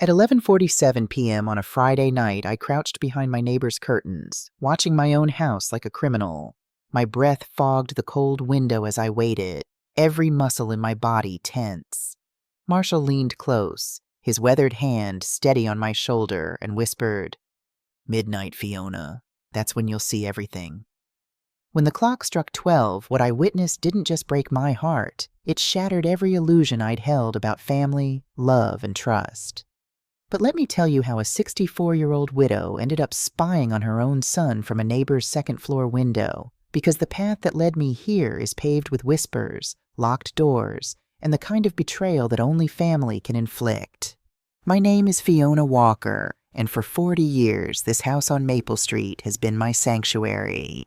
At 11:47 p.m. on a Friday night, I crouched behind my neighbor's curtains, watching my own house like a criminal. My breath fogged the cold window as I waited, every muscle in my body tense. Marshall leaned close, his weathered hand steady on my shoulder, and whispered, "Midnight, Fiona. That's when you'll see everything." When the clock struck 12, what I witnessed didn't just break my heart. It shattered every illusion I'd held about family, love, and trust. But let me tell you how a 64-year-old widow ended up spying on her own son from a neighbor's second-floor window, because the path that led me here is paved with whispers, locked doors, and the kind of betrayal that only family can inflict. My name is Fiona Walker, and for 40 years, this house on Maple Street has been my sanctuary.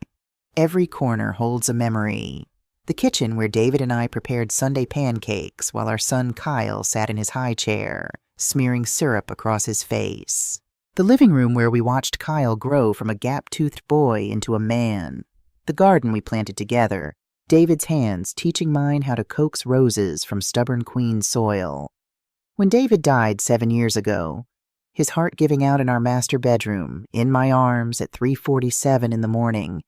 Every corner holds a memory. The kitchen where David and I prepared Sunday pancakes while our son Kyle sat in his high chair, smearing syrup across his face. The living room where we watched Kyle grow from a gap-toothed boy into a man. The garden we planted together, David's hands teaching mine how to coax roses from stubborn queen soil. When David died 7 years ago, his heart giving out in our master bedroom, in my arms at 3:47 in the morning,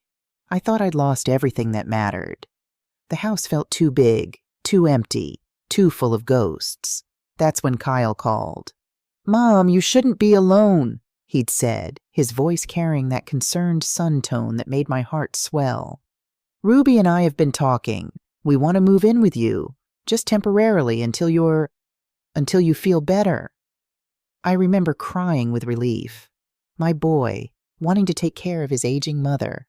I thought I'd lost everything that mattered. The house felt too big, too empty, too full of ghosts. That's when Kyle called. "Mom, you shouldn't be alone," he'd said, his voice carrying that concerned son tone that made my heart swell. "Ruby and I have been talking. We want to move in with you, just temporarily until you feel better." I remember crying with relief. My boy, wanting to take care of his aging mother.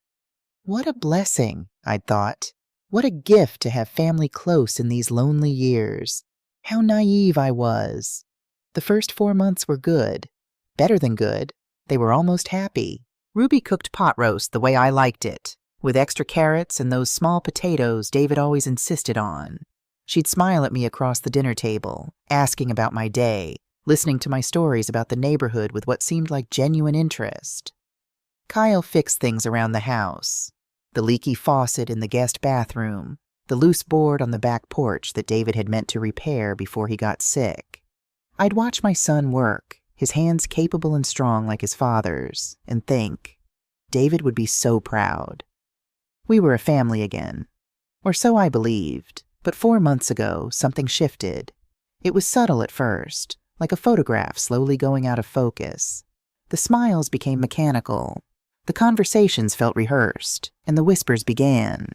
What a blessing, I'd thought. What a gift to have family close in these lonely years. How naive I was. The first 4 months were good. Better than good. They were almost happy. Ruby cooked pot roast the way I liked it, with extra carrots and those small potatoes David always insisted on. She'd smile at me across the dinner table, asking about my day, listening to my stories about the neighborhood with what seemed like genuine interest. Kyle fixed things around the house. The leaky faucet in the guest bathroom, the loose board on the back porch that David had meant to repair before he got sick. I'd watch my son work, his hands capable and strong like his father's, and think, David would be so proud. We were a family again. Or so I believed, but 4 months ago, something shifted. It was subtle at first, like a photograph slowly going out of focus. The smiles became mechanical. The conversations felt rehearsed, and the whispers began.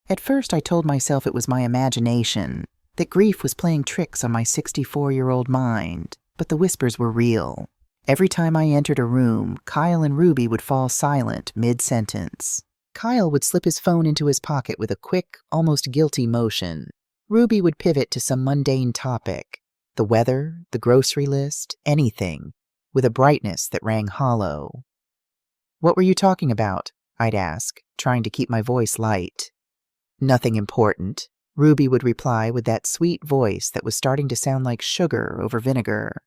At first I told myself it was my imagination, that grief was playing tricks on my 64-year-old mind, but the whispers were real. Every time I entered a room, Kyle and Ruby would fall silent mid-sentence. Kyle would slip his phone into his pocket with a quick, almost guilty motion. Ruby would pivot to some mundane topic, the weather, the grocery list, anything, with a brightness that rang hollow. "What were you talking about?" I'd ask, trying to keep my voice light. "Nothing important," Ruby would reply with that sweet voice that was starting to sound like sugar over vinegar.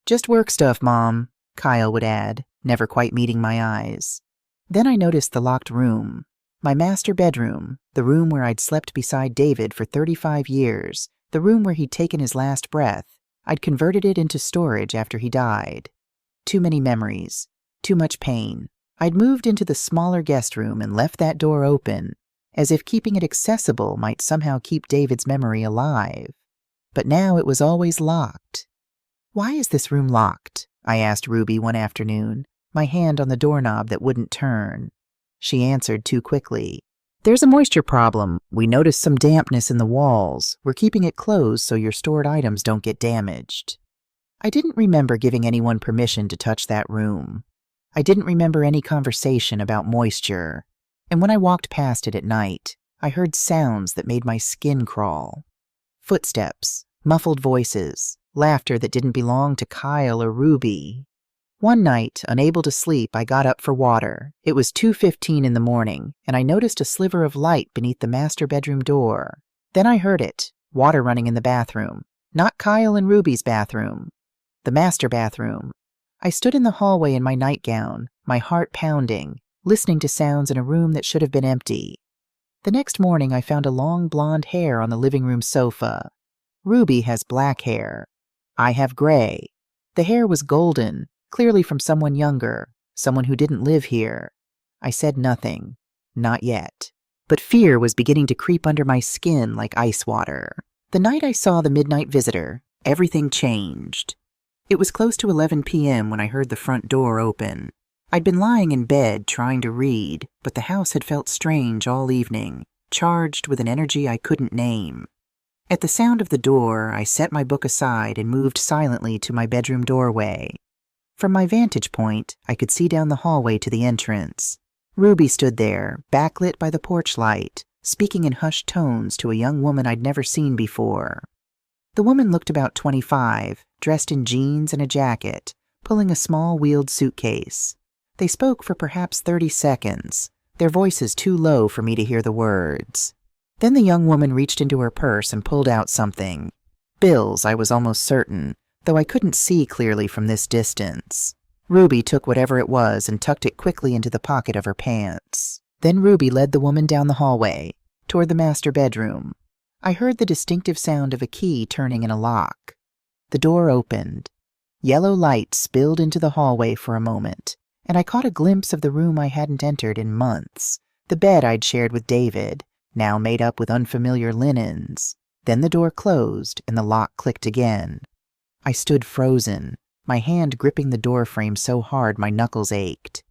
"Just work stuff, Mom," Kyle would add, never quite meeting my eyes. Then I noticed the locked room. My master bedroom, the room where I'd slept beside David for 35 years, the room where he'd taken his last breath. I'd converted it into storage after he died. Too many memories. Too much pain. I'd moved into the smaller guest room and left that door open, as if keeping it accessible might somehow keep David's memory alive. But now it was always locked. "Why is this room locked?" I asked Ruby one afternoon, my hand on the doorknob that wouldn't turn. She answered too quickly. "There's a moisture problem. We noticed some dampness in the walls. We're keeping it closed so your stored items don't get damaged." I didn't remember giving anyone permission to touch that room. I didn't remember any conversation about moisture, and when I walked past it at night, I heard sounds that made my skin crawl. Footsteps, muffled voices, laughter that didn't belong to Kyle or Ruby. One night, unable to sleep, I got up for water. It was 2:15 in the morning, and I noticed a sliver of light beneath the master bedroom door. Then I heard it, water running in the bathroom. Not Kyle and Ruby's bathroom. The master bathroom. I stood in the hallway in my nightgown, my heart pounding, listening to sounds in a room that should have been empty. The next morning I found a long blonde hair on the living room sofa. Ruby has black hair. I have gray. The hair was golden, clearly from someone younger, someone who didn't live here. I said nothing. Not yet. But fear was beginning to creep under my skin like ice water. The night I saw the midnight visitor, everything changed. It was close to 11 p.m. when I heard the front door open. I'd been lying in bed trying to read, but the house had felt strange all evening, charged with an energy I couldn't name. At the sound of the door, I set my book aside and moved silently to my bedroom doorway. From my vantage point, I could see down the hallway to the entrance. Ruby stood there, backlit by the porch light, speaking in hushed tones to a young woman I'd never seen before. The woman looked about 25, dressed in jeans and a jacket, pulling a small wheeled suitcase. They spoke for perhaps 30 seconds, their voices too low for me to hear the words. Then the young woman reached into her purse and pulled out something. Bills, I was almost certain, though I couldn't see clearly from this distance. Ruby took whatever it was and tucked it quickly into the pocket of her pants. Then Ruby led the woman down the hallway, toward the master bedroom. I heard the distinctive sound of a key turning in a lock. The door opened. Yellow light spilled into the hallway for a moment, and I caught a glimpse of the room I hadn't entered in months, the bed I'd shared with David, now made up with unfamiliar linens. Then the door closed and the lock clicked again. I stood frozen, my hand gripping the door frame so hard my knuckles ached.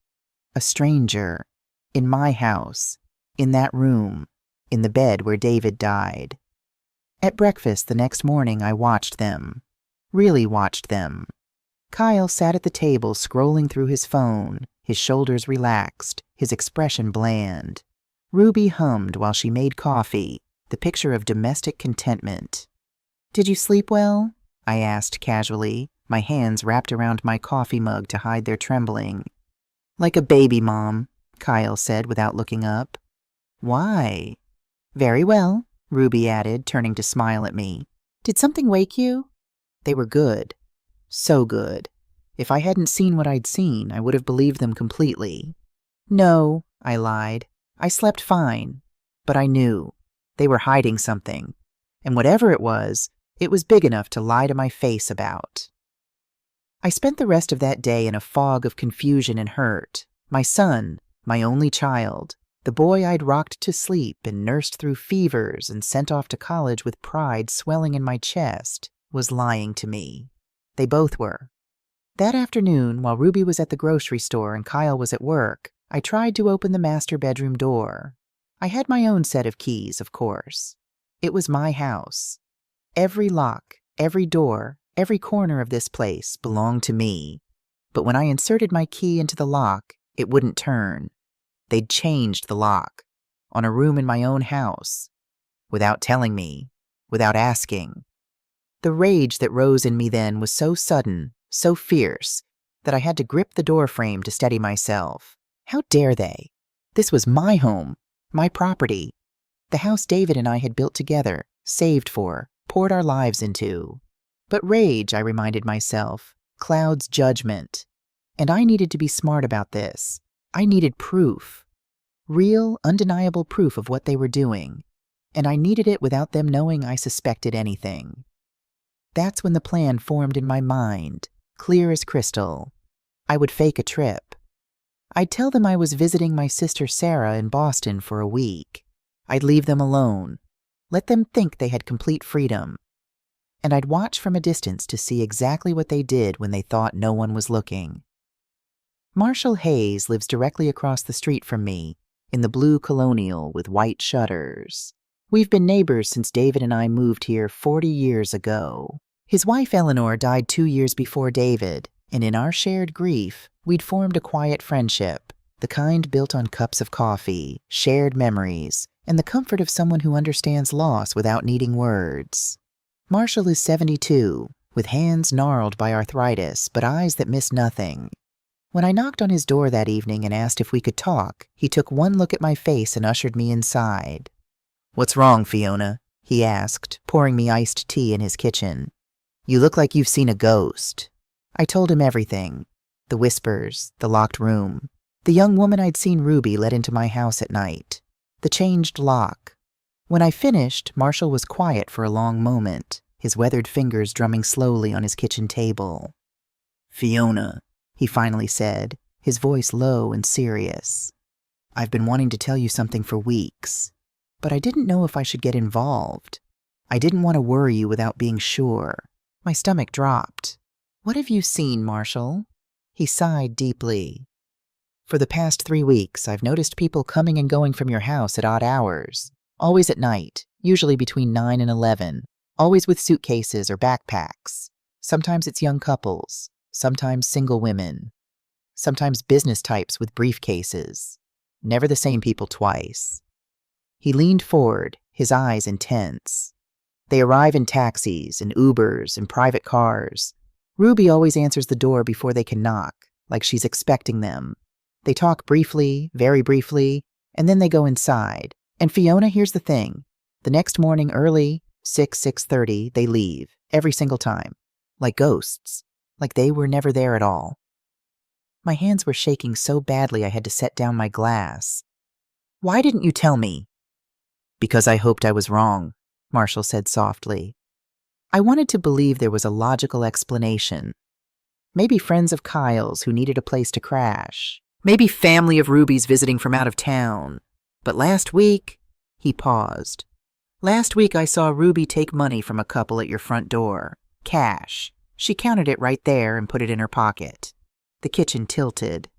A stranger, in my house, in that room, in the bed where David died. At breakfast the next morning I watched them, really watched them. Kyle sat at the table scrolling through his phone, his shoulders relaxed, his expression bland. Ruby hummed while she made coffee, the picture of domestic contentment. "Did you sleep well?" I asked casually, my hands wrapped around my coffee mug to hide their trembling. "Like a baby, Mom," Kyle said without looking up. "Why?" "Very well," Ruby added, turning to smile at me. "Did something wake you?" They were good. So good. If I hadn't seen what I'd seen, I would have believed them completely. "No," I lied. "I slept fine. But I knew. They were hiding something. And whatever it was big enough to lie to my face about." I spent the rest of that day in a fog of confusion and hurt. My son, my only child, the boy I'd rocked to sleep and nursed through fevers and sent off to college with pride swelling in my chest, was lying to me. They both were. That afternoon, while Ruby was at the grocery store and Kyle was at work, I tried to open the master bedroom door. I had my own set of keys, of course. It was my house. Every lock, every door, every corner of this place belonged to me. But when I inserted my key into the lock, it wouldn't turn. They'd changed the lock, on a room in my own house, without telling me, without asking. The rage that rose in me then was so sudden, so fierce, that I had to grip the doorframe to steady myself. How dare they? This was my home, my property. The house David and I had built together, saved for, poured our lives into. But rage, I reminded myself, clouds judgment. And I needed to be smart about this. I needed proof. Real, undeniable proof of what they were doing. And I needed it without them knowing I suspected anything. That's when the plan formed in my mind, clear as crystal. I would fake a trip. I'd tell them I was visiting my sister Sarah in Boston for a week. I'd leave them alone, let them think they had complete freedom. And I'd watch from a distance to see exactly what they did when they thought no one was looking. Marshall Hayes lives directly across the street from me, in the blue colonial with white shutters. We've been neighbors since David and I moved here 40 years ago. His wife Eleanor died 2 years before David, and in our shared grief, we'd formed a quiet friendship, the kind built on cups of coffee, shared memories, and the comfort of someone who understands loss without needing words. Marshall is 72, with hands gnarled by arthritis, but eyes that miss nothing. When I knocked on his door that evening and asked if we could talk, he took one look at my face and ushered me inside. "What's wrong, Fiona?" he asked, pouring me iced tea in his kitchen. "You look like you've seen a ghost." I told him everything. The whispers, the locked room, the young woman I'd seen Ruby let into my house at night, the changed lock. When I finished, Marshall was quiet for a long moment, his weathered fingers drumming slowly on his kitchen table. "Fiona," he finally said, his voice low and serious. "I've been wanting to tell you something for weeks, but I didn't know if I should get involved. I didn't want to worry you without being sure." My stomach dropped. "What have you seen, Marshall?" He sighed deeply. "For the past 3 weeks, I've noticed people coming and going from your house at odd hours. Always at night, usually between 9 and 11. Always with suitcases or backpacks. Sometimes it's young couples. Sometimes single women. Sometimes business types with briefcases. Never the same people twice." He leaned forward, his eyes intense. "They arrive in taxis and Ubers and private cars. Ruby always answers the door before they can knock, like she's expecting them. They talk briefly, very briefly, and then they go inside. And Fiona, here's the thing. The next morning early, 6:30, they leave, every single time. Like ghosts. Like they were never there at all." My hands were shaking so badly I had to set down my glass. "Why didn't you tell me?" "Because I hoped I was wrong," Marshall said softly. I wanted to believe there was a logical explanation. Maybe friends of Kyle's who needed a place to crash. Maybe family of Ruby's visiting from out of town. But last week, he paused. "Last week I saw Ruby take money from a couple at your front door. Cash. She counted it right there and put it in her pocket." The kitchen tilted.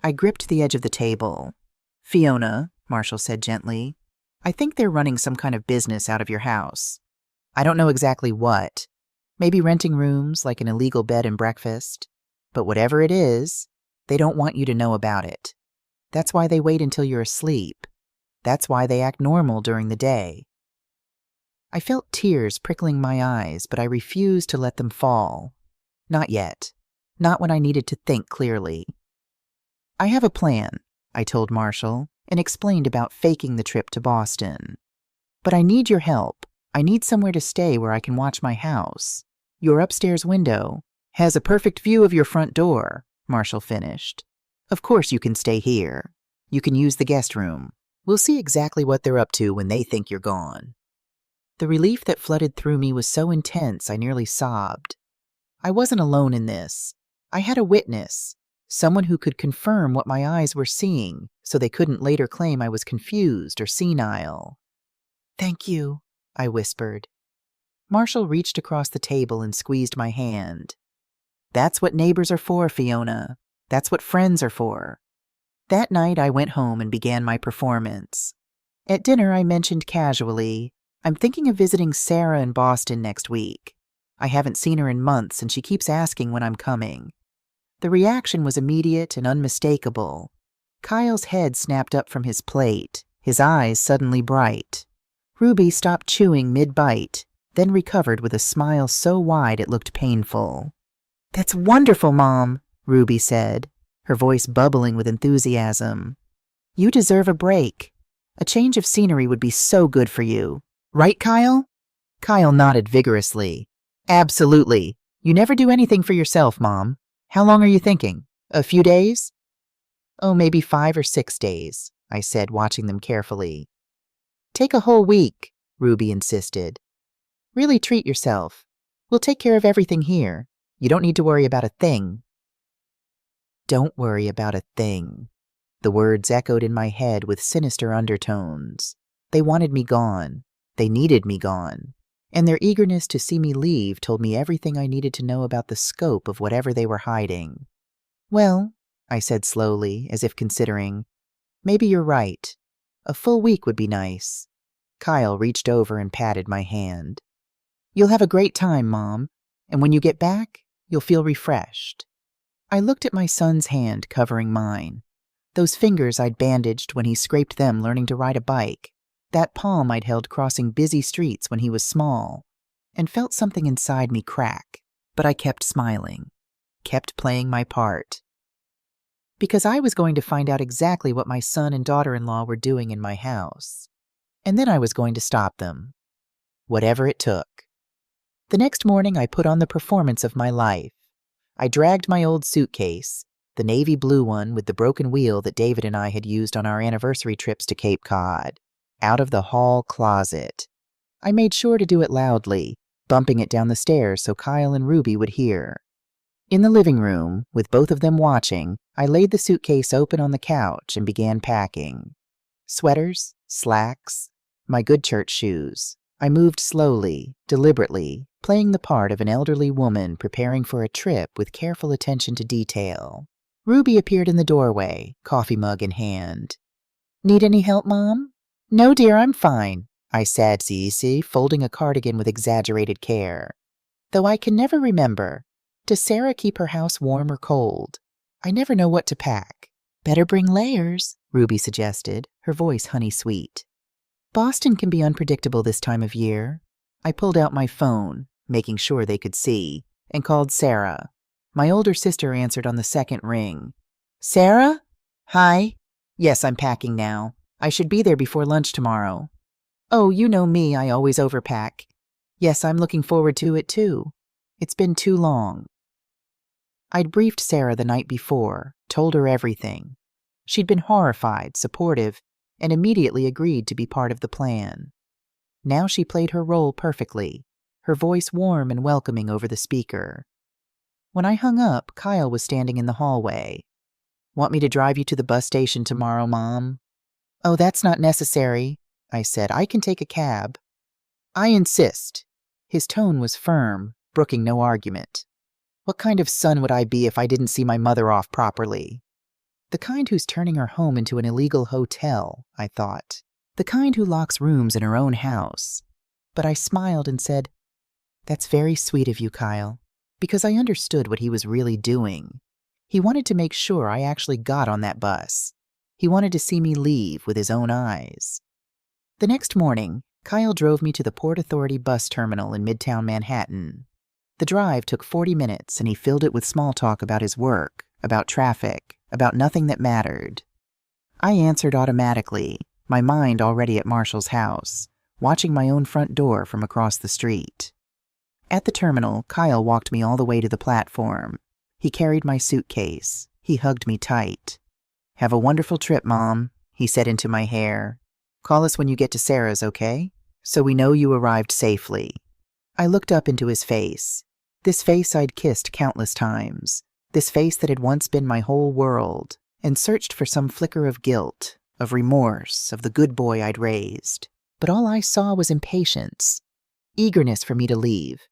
I gripped the edge of the table. "Fiona," Marshall said gently, "I think they're running some kind of business out of your house. I don't know exactly what. Maybe renting rooms like an illegal bed and breakfast. But whatever it is, they don't want you to know about it. That's why they wait until you're asleep. That's why they act normal during the day." I felt tears prickling my eyes, but I refused to let them fall. Not yet. Not when I needed to think clearly. "I have a plan," I told Marshall, and explained about faking the trip to Boston. "But I need your help. I need somewhere to stay where I can watch my house. Your upstairs window has a perfect view of your front door," Marshall finished. "Of course you can stay here. You can use the guest room. We'll see exactly what they're up to when they think you're gone." The relief that flooded through me was so intense I nearly sobbed. I wasn't alone in this. I had a witness, someone who could confirm what my eyes were seeing so they couldn't later claim I was confused or senile. "Thank you," I whispered. Marshall reached across the table and squeezed my hand. "That's what neighbors are for, Fiona. That's what friends are for." That night I went home and began my performance. At dinner I mentioned casually, "I'm thinking of visiting Sarah in Boston next week. I haven't seen her in months and she keeps asking when I'm coming." The reaction was immediate and unmistakable. Kyle's head snapped up from his plate, his eyes suddenly bright. Ruby stopped chewing mid-bite, then recovered with a smile so wide it looked painful. "That's wonderful, Mom," Ruby said, her voice bubbling with enthusiasm. "You deserve a break. A change of scenery would be so good for you. Right, Kyle?" Kyle nodded vigorously. "Absolutely. You never do anything for yourself, Mom. How long are you thinking? A few days?" "Oh, maybe 5 or 6 days," I said, watching them carefully. "Take a whole week," Ruby insisted. "Really treat yourself. We'll take care of everything here. You don't need to worry about a thing." "Don't worry about a thing." The words echoed in my head with sinister undertones. They wanted me gone. They needed me gone. And their eagerness to see me leave told me everything I needed to know about the scope of whatever they were hiding. "Well," I said slowly, as if considering, "maybe you're right. A full week would be nice." Kyle reached over and patted my hand. "You'll have a great time, Mom, and when you get back, you'll feel refreshed." I looked at my son's hand covering mine. Those fingers I'd bandaged when he scraped them learning to ride a bike. That palm I'd held crossing busy streets when he was small, and felt something inside me crack. But I kept smiling, kept playing my part. Because I was going to find out exactly what my son and daughter-in-law were doing in my house. And then I was going to stop them. Whatever it took. The next morning I put on the performance of my life. I dragged my old suitcase, the navy blue one with the broken wheel that David and I had used on our anniversary trips to Cape Cod, out of the hall closet. I made sure to do it loudly, bumping it down the stairs so Kyle and Ruby would hear. In the living room, with both of them watching, I laid the suitcase open on the couch and began packing. Sweaters, slacks, my good church shoes. I moved slowly, deliberately, playing the part of an elderly woman preparing for a trip with careful attention to detail. Ruby appeared in the doorway, coffee mug in hand. "Need any help, Mom?" "No, dear, I'm fine," I said, folding a cardigan with exaggerated care. Though I can never remember, does Sarah keep her house warm or cold? I never know what to pack. "Better bring layers," Ruby suggested, her voice honey-sweet. "Boston can be unpredictable this time of year." I pulled out my phone, making sure they could see, and called Sarah. My older sister answered on the second ring. "Sarah? Hi. Yes, I'm packing now. I should be there before lunch tomorrow." "Oh, you know me, I always overpack." "Yes, I'm looking forward to it too. It's been too long." I'd briefed Sarah the night before, told her everything. She'd been horrified, supportive, and immediately agreed to be part of the plan. Now she played her role perfectly, her voice warm and welcoming over the speaker. When I hung up, Kyle was standing in the hallway. "Want me to drive you to the bus station tomorrow, Mom?" "Oh, that's not necessary," I said. "I can take a cab." "I insist." His tone was firm, brooking no argument. What kind of son would I be if I didn't see my mother off properly? The kind who's turning her home into an illegal hotel, I thought. The kind who locks rooms in her own house. But I smiled and said, "That's very sweet of you, Kyle," because I understood what he was really doing. He wanted to make sure I actually got on that bus. He wanted to see me leave with his own eyes. The next morning, Kyle drove me to the Port Authority bus terminal in Midtown Manhattan. The drive took 40 minutes, and he filled it with small talk about his work, about traffic, about nothing that mattered. I answered automatically, my mind already at Marshall's house, watching my own front door from across the street. At the terminal, Kyle walked me all the way to the platform. He carried my suitcase. He hugged me tight. "Have a wonderful trip, Mom," he said into my hair. "Call us when you get to Sarah's, okay? So we know you arrived safely." I looked up into his face. This face I'd kissed countless times. This face that had once been my whole world, and searched for some flicker of guilt, of remorse, of the good boy I'd raised. But all I saw was impatience, eagerness for me to leave.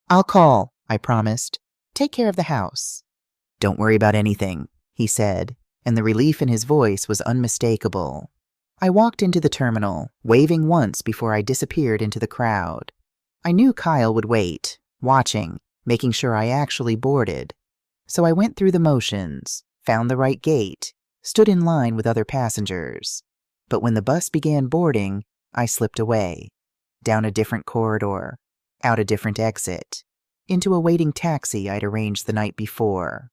"I'll call," I promised. "Take care of the house." "Don't worry about anything," he said, and the relief in his voice was unmistakable. I walked into the terminal, waving once before I disappeared into the crowd. I knew Kyle would wait, watching, making sure I actually boarded. So I went through the motions, found the right gate, stood in line with other passengers. But when the bus began boarding, I slipped away, down a different corridor, out a different exit, into a waiting taxi I'd arranged the night before.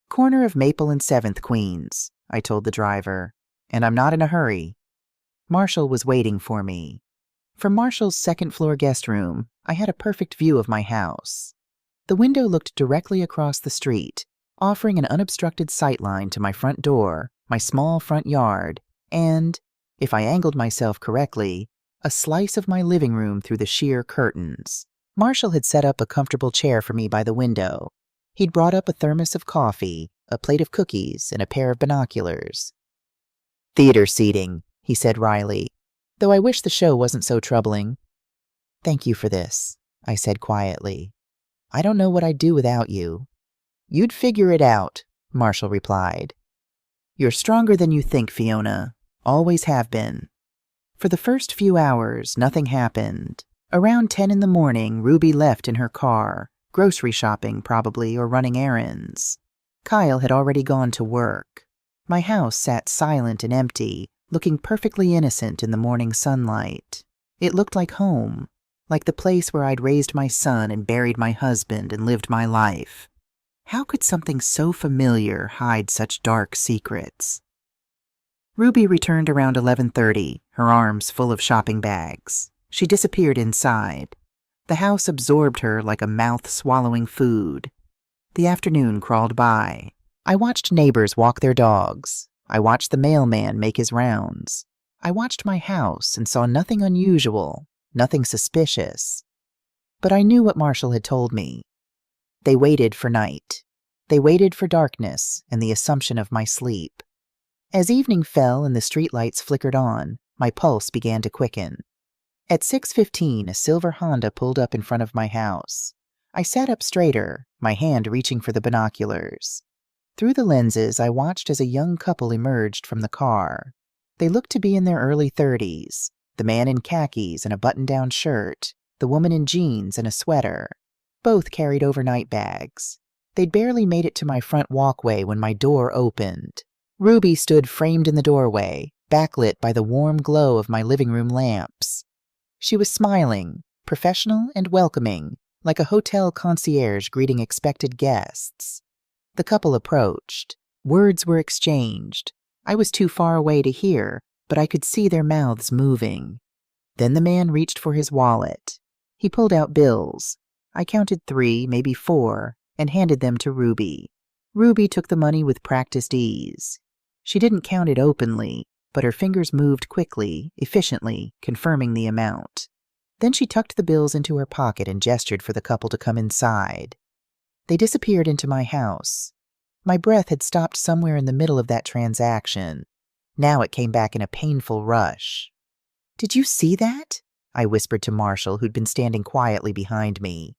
"Corner of Maple and 7th, Queens," I told the driver, "and I'm not in a hurry." Marshall was waiting for me. From Marshall's second-floor guest room, I had a perfect view of my house. The window looked directly across the street, offering an unobstructed sightline to my front door, my small front yard, and, if I angled myself correctly, a slice of my living room through the sheer curtains. Marshall had set up a comfortable chair for me by the window. He'd brought up a thermos of coffee, a plate of cookies, and a pair of binoculars. "Theater seating," he said wryly, though I wish the show wasn't so troubling. "Thank you for this," I said quietly. "I don't know what I'd do without you." "You'd figure it out," Marshall replied. "You're stronger than you think, Fiona. Always have been." For the first few hours, nothing happened. Around 10 in the morning, Ruby left in her car, grocery shopping probably, or running errands. Kyle had already gone to work. My house sat silent and empty, looking perfectly innocent in the morning sunlight. It looked like home, like the place where I'd raised my son and buried my husband and lived my life. How could something so familiar hide such dark secrets? Ruby returned around 11:30, her arms full of shopping bags. She disappeared inside. The house absorbed her like a mouth swallowing food. The afternoon crawled by. I watched neighbors walk their dogs. I watched the mailman make his rounds. I watched my house and saw nothing unusual, nothing suspicious. But I knew what Marshall had told me. They waited for night. They waited for darkness and the assumption of my sleep. As evening fell and the streetlights flickered on, my pulse began to quicken. At 6:15, a silver Honda pulled up in front of my house. I sat up straighter, my hand reaching for the binoculars. Through the lenses, I watched as a young couple emerged from the car. They looked to be in their early 30s, the man in khakis and a button-down shirt, the woman in jeans and a sweater. Both carried overnight bags. They'd barely made it to my front walkway when my door opened. Ruby stood framed in the doorway, backlit by the warm glow of my living room lamps. She was smiling, professional and welcoming, like a hotel concierge greeting expected guests. The couple approached. Words were exchanged. I was too far away to hear, but I could see their mouths moving. Then the man reached for his wallet. He pulled out bills. I counted 3, maybe 4, and handed them to Ruby. Ruby took the money with practiced ease. She didn't count it openly, but her fingers moved quickly, efficiently, confirming the amount. Then she tucked the bills into her pocket and gestured for the couple to come inside. They disappeared into my house. My breath had stopped somewhere in the middle of that transaction. Now it came back in a painful rush. "Did you see that?" I whispered to Marshall, who'd been standing quietly behind me.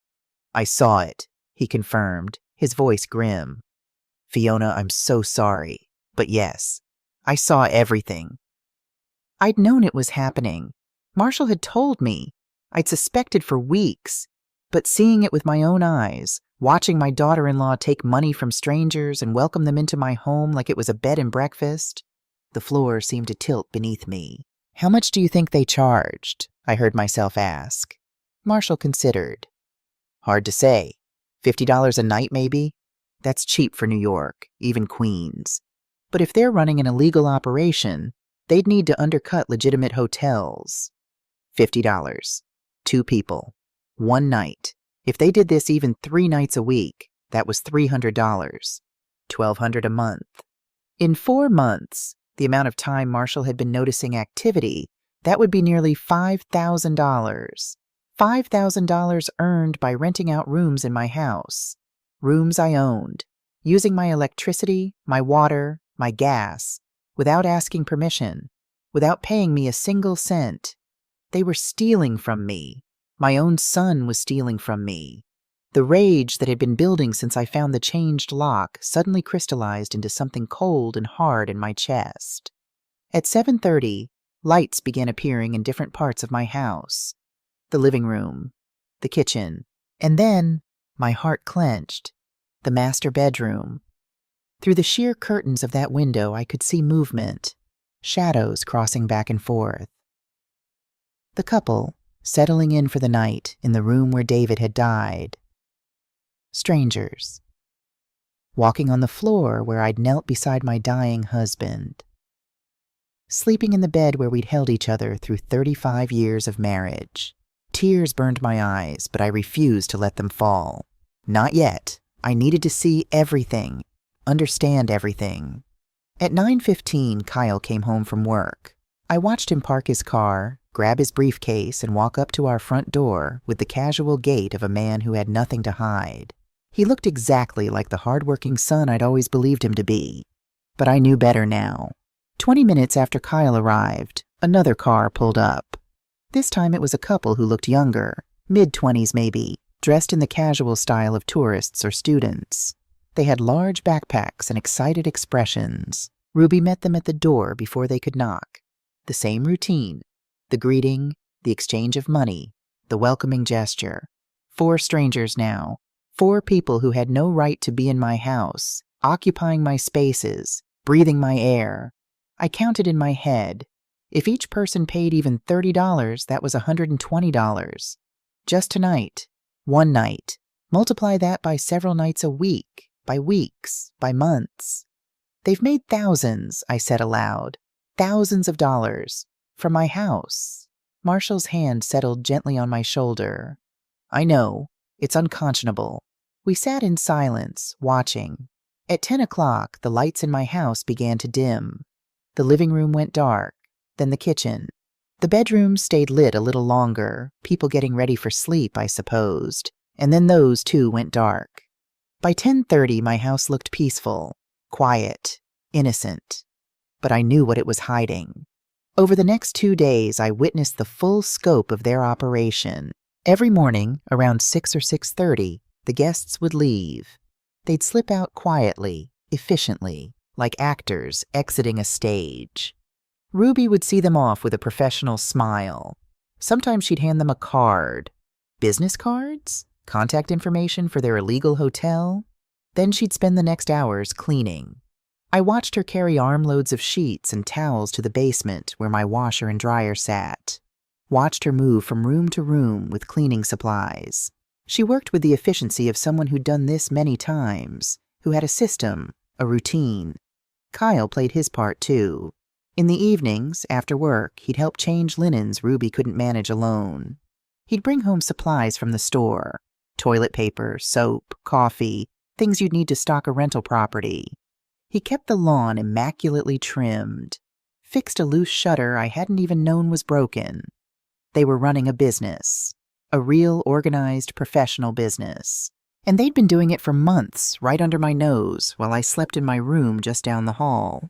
"I saw it," he confirmed, his voice grim. "Fiona, I'm so sorry. But yes, I saw everything." I'd known it was happening. Marshall had told me. I'd suspected for weeks. But seeing it with my own eyes, watching my daughter-in-law take money from strangers and welcome them into my home like it was a bed and breakfast, the floor seemed to tilt beneath me. "How much do you think they charged?" I heard myself ask. Marshall considered. "Hard to say. $50 a night, maybe? That's cheap for New York, even Queens. But if they're running an illegal operation, they'd need to undercut legitimate hotels. $50. 2 people. 1 night. If they did this even 3 nights a week, that was $300. $1,200 a month. In 4 months, the amount of time Marshall had been noticing activity, that would be nearly $5,000. $5,000 earned by renting out rooms in my house. Rooms I owned, using my electricity, my water, my gas, without asking permission, without paying me a single cent. They were stealing from me. My own son was stealing from me. The rage that had been building since I found the changed lock suddenly crystallized into something cold and hard in my chest. At 7:30, lights began appearing in different parts of my house. The living room, the kitchen, and then, my heart clenched, the master bedroom. Through the sheer curtains of that window, I could see movement, shadows crossing back and forth. The couple, settling in for the night in the room where David had died. Strangers. Walking on the floor where I'd knelt beside my dying husband. Sleeping in the bed where we'd held each other through 35 years of marriage. Tears burned my eyes, but I refused to let them fall. Not yet. I needed to see everything, understand everything. At 9:15, Kyle came home from work. I watched him park his car, grab his briefcase, and walk up to our front door with the casual gait of a man who had nothing to hide. He looked exactly like the hard-working son I'd always believed him to be. But I knew better now. 20 minutes after Kyle arrived, another car pulled up. This time it was a couple who looked younger, mid-20s maybe, dressed in the casual style of tourists or students. They had large backpacks and excited expressions. Ruby met them at the door before they could knock. The same routine. The greeting, the exchange of money, the welcoming gesture. 4 strangers now. 4 people who had no right to be in my house, occupying my spaces, breathing my air. I counted in my head. If each person paid even $30, that was $120. Just tonight. 1 night. Multiply that by several nights a week, by weeks, by months. They've made thousands, I said aloud. Thousands of dollars. From my house. Marshall's hand settled gently on my shoulder. I know. It's unconscionable. We sat in silence, watching. At 10 o'clock, the lights in my house began to dim. The living room went dark, then the kitchen. The bedrooms stayed lit a little longer, people getting ready for sleep, I supposed, and then those too went dark. By 10:30, my house looked peaceful, quiet, innocent. But I knew what it was hiding. Over the next 2 days, I witnessed the full scope of their operation. Every morning, around 6 or 6:30, the guests would leave. They'd slip out quietly, efficiently, like actors exiting a stage. Ruby would see them off with a professional smile. Sometimes she'd hand them a card. Business cards? Contact information for their illegal hotel? Then she'd spend the next hours cleaning. I watched her carry armloads of sheets and towels to the basement where my washer and dryer sat. Watched her move from room to room with cleaning supplies. She worked with the efficiency of someone who'd done this many times, who had a system, a routine. Kyle played his part too. In the evenings, after work, he'd help change linens Ruby couldn't manage alone. He'd bring home supplies from the store. Toilet paper, soap, coffee, things you'd need to stock a rental property. He kept the lawn immaculately trimmed. Fixed a loose shutter I hadn't even known was broken. They were running a business. A real, organized, professional business. And they'd been doing it for months, right under my nose, while I slept in my room just down the hall.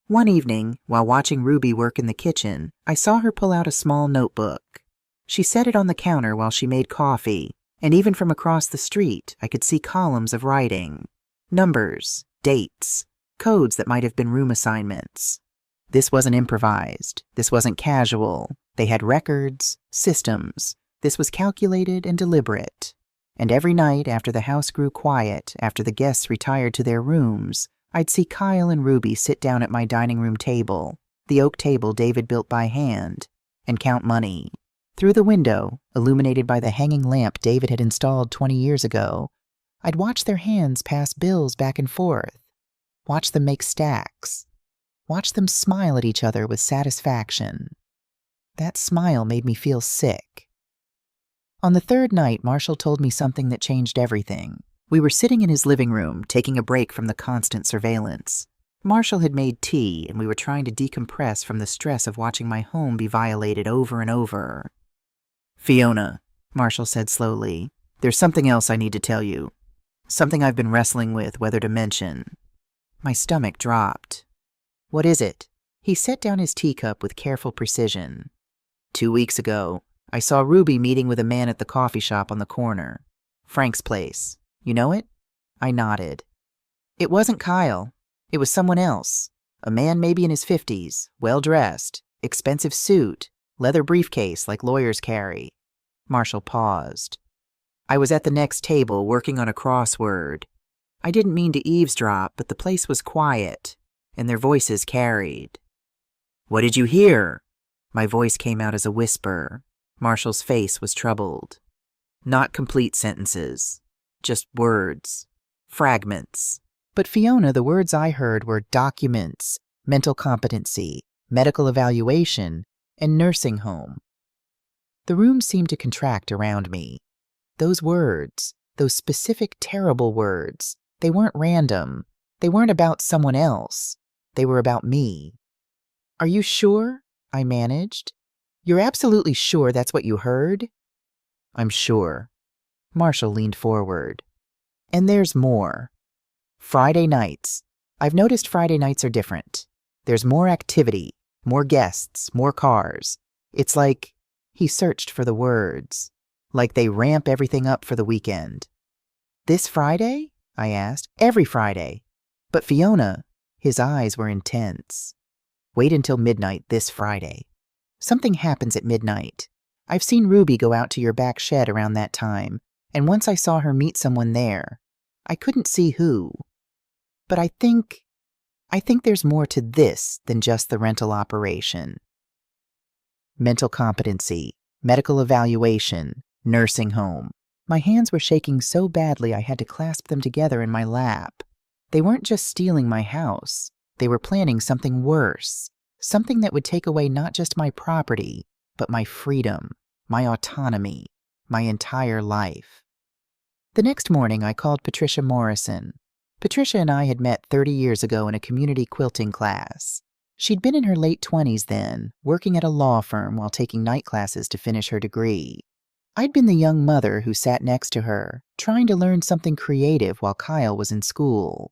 One evening, while watching Ruby work in the kitchen, I saw her pull out a small notebook. She set it on the counter while she made coffee, and even from across the street, I could see columns of writing. Numbers, dates, codes that might have been room assignments. This wasn't improvised. This wasn't casual. They had records, systems. This was calculated and deliberate. And every night after the house grew quiet, after the guests retired to their rooms, I'd see Kyle and Ruby sit down at my dining room table, the oak table David built by hand, and count money. Through the window, illuminated by the hanging lamp David had installed 20 years ago, I'd watch their hands pass bills back and forth, watch them make stacks, watch them smile at each other with satisfaction. That smile made me feel sick. On the third night, Marshall told me something that changed everything. We were sitting in his living room, taking a break from the constant surveillance. Marshall had made tea, and we were trying to decompress from the stress of watching my home be violated over and over. "Fiona," Marshall said slowly, "there's something else I need to tell you. Something I've been wrestling with whether to mention." My stomach dropped. "What is it?" He set down his teacup with careful precision. 2 weeks ago, I saw Ruby meeting with a man at the coffee shop on the corner. Frank's place. You know it? I nodded. It wasn't Kyle. It was someone else. A man maybe in his 50s, well-dressed, expensive suit, leather briefcase like lawyers carry. Marshall paused. I was at the next table working on a crossword. I didn't mean to eavesdrop, but the place was quiet, and their voices carried. "What did you hear?" My voice came out as a whisper. Marshall's face was troubled. Not complete sentences, just words, fragments. But Fiona, the words I heard were documents, mental competency, medical evaluation, and nursing home. The room seemed to contract around me. Those words, those specific terrible words, they weren't random. They weren't about someone else. They were about me. "Are you sure?" I managed. "You're absolutely sure that's what you heard?" "I'm sure." Marshall leaned forward. "And there's more. Friday nights. I've noticed Friday nights are different. There's more activity, more guests, more cars. It's like," he searched for the words, "like they ramp everything up for the weekend." "This Friday?" I asked. "Every Friday." "But Fiona," his eyes were intense. "Wait until midnight this Friday. Something happens at midnight. I've seen Ruby go out to your back shed around that time, and once I saw her meet someone there. I couldn't see who. But I think there's more to this than just the rental operation. Mental competency, medical evaluation, nursing home. My hands were shaking so badly I had to clasp them together in my lap. They weren't just stealing my house. They were planning something worse, something that would take away not just my property, but my freedom, my autonomy, my entire life. The next morning, I called Patricia Morrison. Patricia and I had met 30 years ago in a community quilting class. She'd been in her late 20s then, working at a law firm while taking night classes to finish her degree. I'd been the young mother who sat next to her, trying to learn something creative while Kyle was in school.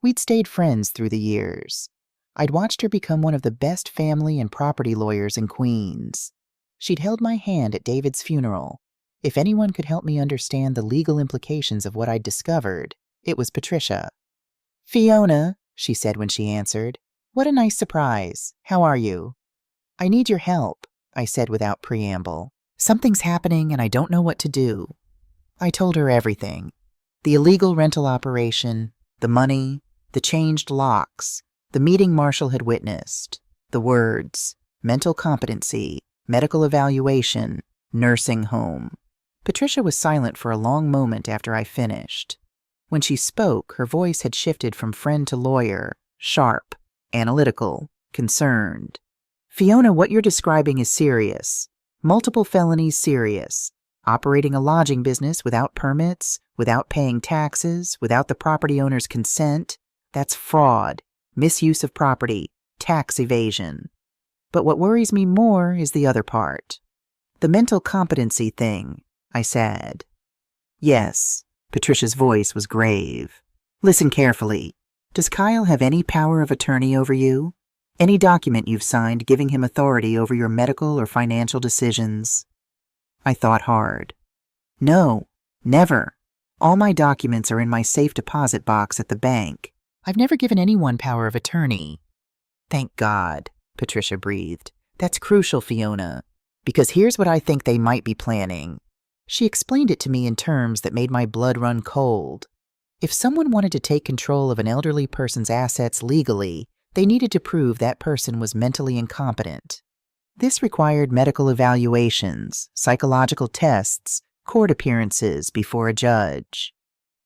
We'd stayed friends through the years. I'd watched her become one of the best family and property lawyers in Queens. She'd held my hand at David's funeral. If anyone could help me understand the legal implications of what I'd discovered, it was Patricia. "Fiona," she said when she answered. "What a nice surprise. How are you?" "I need your help," I said without preamble. "Something's happening and I don't know what to do." I told her everything. The illegal rental operation, the money, the changed locks, the meeting Marshall had witnessed, the words, mental competency, medical evaluation, nursing home. Patricia was silent for a long moment after I finished. When she spoke, her voice had shifted from friend to lawyer, sharp, analytical, concerned. "Fiona, what you're describing is serious. Multiple felonies serious. Operating a lodging business without permits, without paying taxes, without the property owner's consent. That's fraud, misuse of property, tax evasion. But what worries me more is the other part. The mental competency thing," I said. "Yes." Patricia's voice was grave. "Listen carefully. Does Kyle have any power of attorney over you? Any document you've signed giving him authority over your medical or financial decisions?" I thought hard. "No, never. All my documents are in my safe deposit box at the bank. I've never given anyone power of attorney." "Thank God," Patricia breathed. "That's crucial, Fiona, because here's what I think they might be planning." She explained it to me in terms that made my blood run cold. If someone wanted to take control of an elderly person's assets legally, they needed to prove that person was mentally incompetent. This required medical evaluations, psychological tests, court appearances before a judge.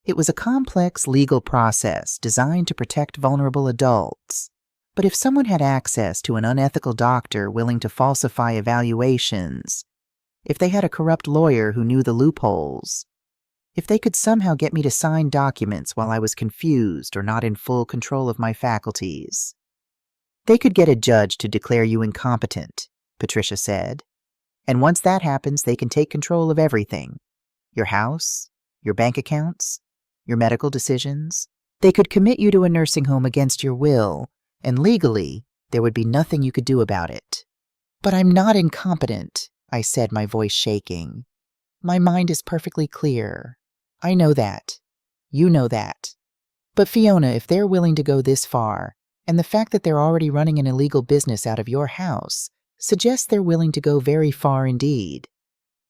It was a complex legal process designed to protect vulnerable adults. But if someone had access to an unethical doctor willing to falsify evaluations, if they had a corrupt lawyer who knew the loopholes, if they could somehow get me to sign documents while I was confused or not in full control of my faculties, they could get a judge to declare you incompetent, Patricia said. And once that happens, they can take control of everything. Your house, your bank accounts, your medical decisions. They could commit you to a nursing home against your will, and legally, there would be nothing you could do about it. "But I'm not incompetent," I said, my voice shaking. "My mind is perfectly clear. I know that. You know that. But Fiona, if they're willing to go this far, and the fact that they're already running an illegal business out of your house suggests they're willing to go very far indeed.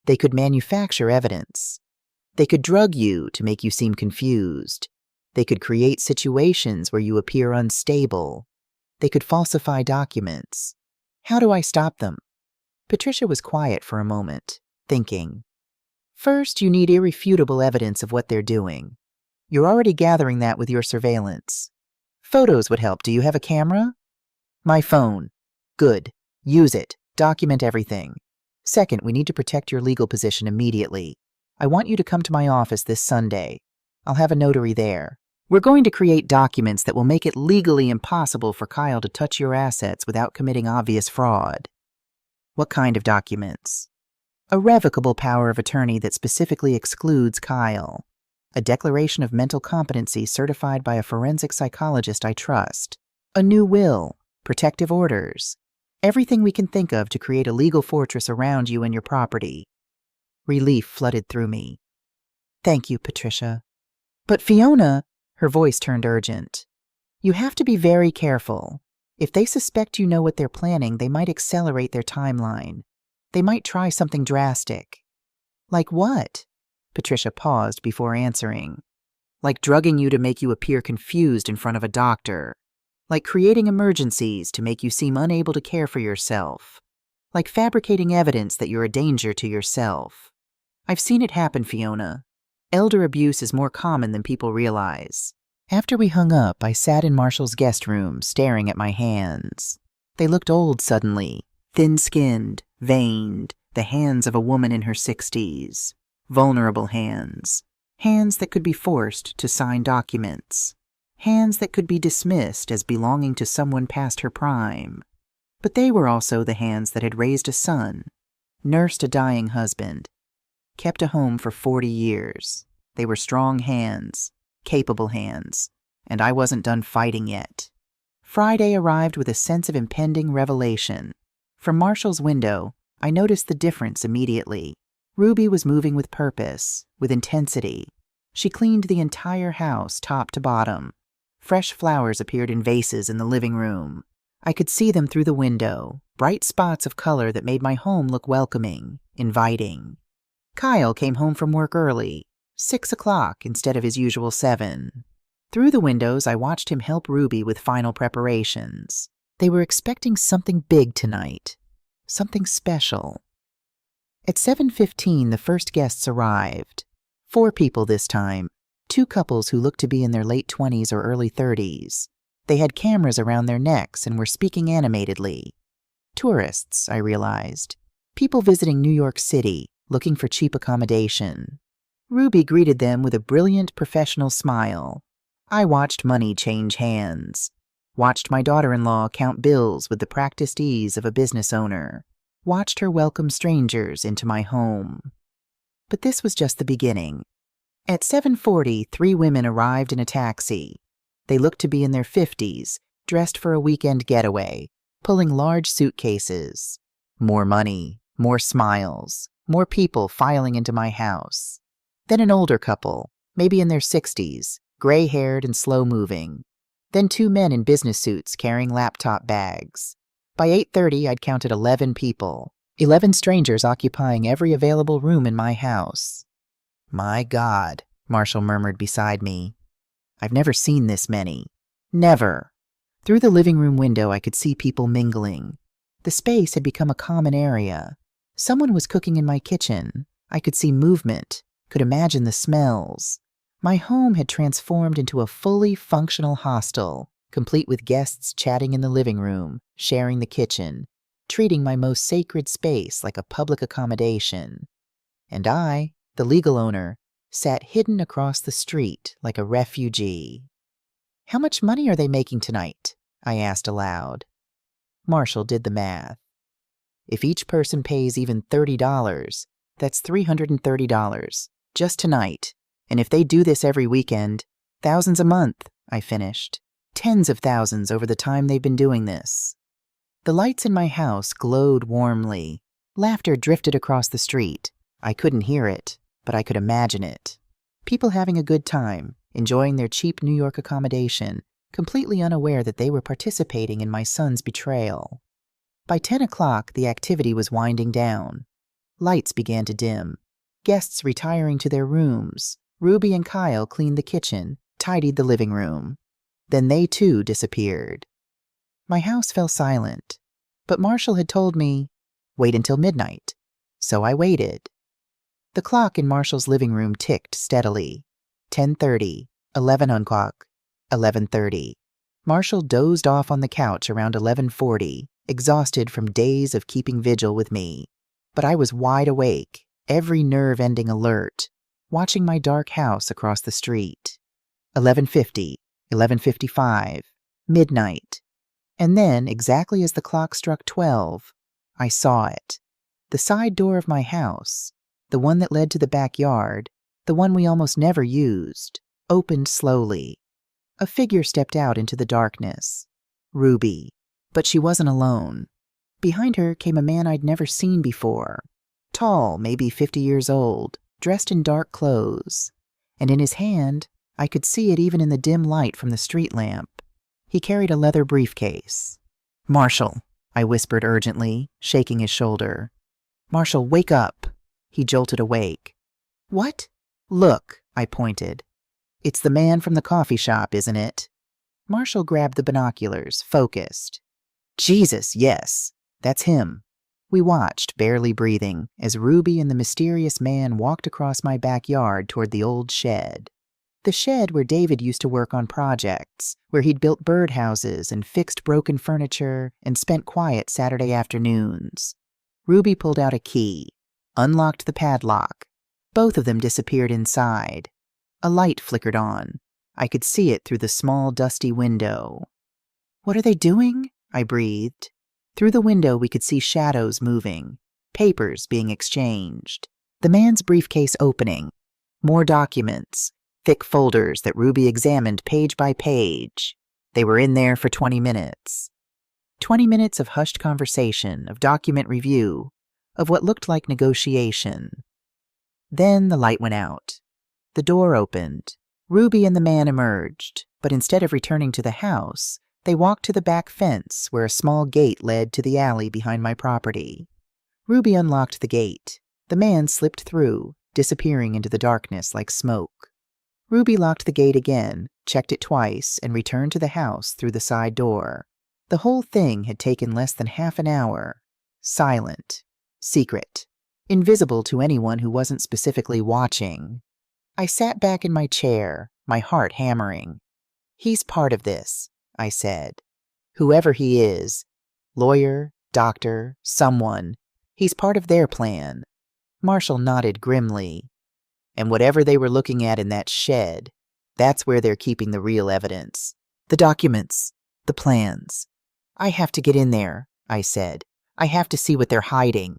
They could manufacture evidence. They could drug you to make you seem confused. They could create situations where you appear unstable. They could falsify documents. How do I stop them?" Patricia was quiet for a moment, thinking. "First, you need irrefutable evidence of what they're doing. You're already gathering that with your surveillance. Photos would help. Do you have a camera?" "My phone." "Good. Use it. Document everything. Second, we need to protect your legal position immediately. I want you to come to my office this Sunday. I'll have a notary there. We're going to create documents that will make it legally impossible for Kyle to touch your assets without committing obvious fraud." "What kind of documents?" "A revocable power of attorney that specifically excludes Kyle. A declaration of mental competency certified by a forensic psychologist I trust. A new will. Protective orders. Everything we can think of to create a legal fortress around you and your property." Relief flooded through me. "Thank you, Patricia." "But Fiona," her voice turned urgent, "you have to be very careful. If they suspect you know what they're planning, they might accelerate their timeline. They might try something drastic." "Like what?" Patricia paused before answering. "Like drugging you to make you appear confused in front of a doctor. Like creating emergencies to make you seem unable to care for yourself. Like fabricating evidence that you're a danger to yourself. I've seen it happen, Fiona. Elder abuse is more common than people realize." After we hung up, I sat in Marshall's guest room, staring at my hands. They looked old suddenly, thin-skinned, veined, the hands of a woman in her 60s. Vulnerable hands. Hands that could be forced to sign documents. Hands that could be dismissed as belonging to someone past her prime. But they were also the hands that had raised a son, nursed a dying husband, Kept a home for 40 years. They were strong hands, capable hands, and I wasn't done fighting yet. Friday arrived with a sense of impending revelation. From Marshall's window, I noticed the difference immediately. Ruby was moving with purpose, with intensity. She cleaned the entire house, top to bottom. Fresh flowers appeared in vases in the living room. I could see them through the window, bright spots of color that made my home look welcoming, inviting. Kyle came home from work early, 6 o'clock instead of his usual 7. Through the windows, I watched him help Ruby with final preparations. They were expecting something big tonight, something special. At 7:15, the first guests arrived. 4 people this time, 2 couples who looked to be in their late 20s or early 30s. They had cameras around their necks and were speaking animatedly. Tourists, I realized. People visiting New York City, looking for cheap accommodation. Ruby greeted them with a brilliant professional smile. I watched money change hands. Watched my daughter-in-law count bills with the practiced ease of a business owner. Watched her welcome strangers into my home. But this was just the beginning. At 7:40, 3 women arrived in a taxi. They looked to be in their 50s, dressed for a weekend getaway, pulling large suitcases. More money, more smiles, more people filing into my house. Then an older couple, maybe in their 60s, gray-haired and slow-moving. Then 2 men in business suits carrying laptop bags. By 8:30, I'd counted 11 people, 11 strangers occupying every available room in my house. My God, Marshall murmured beside me. I've never seen this many. Never. Through the living room window, I could see people mingling. The space had become a common area. Someone was cooking in my kitchen. I could see movement, could imagine the smells. My home had transformed into a fully functional hostel, complete with guests chatting in the living room, sharing the kitchen, treating my most sacred space like a public accommodation. And I, the legal owner, sat hidden across the street like a refugee. How much money are they making tonight? I asked aloud. Marshall did the math. If each person pays even $30, that's $330, just tonight. And if they do this every weekend, thousands a month, I finished. Tens of thousands over the time they've been doing this. The lights in my house glowed warmly. Laughter drifted across the street. I couldn't hear it, but I could imagine it. People having a good time, enjoying their cheap New York accommodation, completely unaware that they were participating in my son's betrayal. By 10 o'clock, the activity was winding down. Lights began to dim. Guests retiring to their rooms. Ruby and Kyle cleaned the kitchen, tidied the living room. Then they too disappeared. My house fell silent, but Marshall had told me, wait until midnight. So I waited. The clock in Marshall's living room ticked steadily. 10:30, 11 o'clock, 11:30. Marshall dozed off on the couch around 11:40, exhausted from days of keeping vigil with me. But I was wide awake, every nerve ending alert, watching my dark house across the street. 11:50, 11:55, midnight. And then, exactly as the clock struck 12, I saw it. The side door of my house, the one that led to the backyard, the one we almost never used, opened slowly. A figure stepped out into the darkness. Ruby. But she wasn't alone. Behind her came a man I'd never seen before. Tall, maybe 50 years old, dressed in dark clothes. And in his hand, I could see it even in the dim light from the street lamp. He carried a leather briefcase. "Marshall," I whispered urgently, shaking his shoulder. "Marshall, wake up." He jolted awake. "What?" "Look," I pointed. "It's the man from the coffee shop, isn't it?" Marshall grabbed the binoculars, focused. "Jesus, yes. That's him." We watched, barely breathing, as Ruby and the mysterious man walked across my backyard toward the old shed. The shed where David used to work on projects, where he'd built birdhouses and fixed broken furniture and spent quiet Saturday afternoons. Ruby pulled out a key, unlocked the padlock. Both of them disappeared inside. A light flickered on. I could see it through the small, dusty window. "What are they doing?" I breathed. Through the window we could see shadows moving, papers being exchanged. The man's briefcase opening. More documents. Thick folders that Ruby examined page by page. They were in there for 20 minutes. 20 minutes of hushed conversation, of document review, of what looked like negotiation. Then the light went out. The door opened. Ruby and the man emerged, but instead of returning to the house, they walked to the back fence where a small gate led to the alley behind my property. Ruby unlocked the gate. The man slipped through, disappearing into the darkness like smoke. Ruby locked the gate again, checked it twice, and returned to the house through the side door. The whole thing had taken less than half an hour. Silent. Secret. Invisible to anyone who wasn't specifically watching. I sat back in my chair, my heart hammering. He's part of this, I said. Whoever he is, lawyer, doctor, someone, he's part of their plan. Marshall nodded grimly. And whatever they were looking at in that shed, that's where they're keeping the real evidence. The documents, the plans. I have to get in there, I said. I have to see what they're hiding.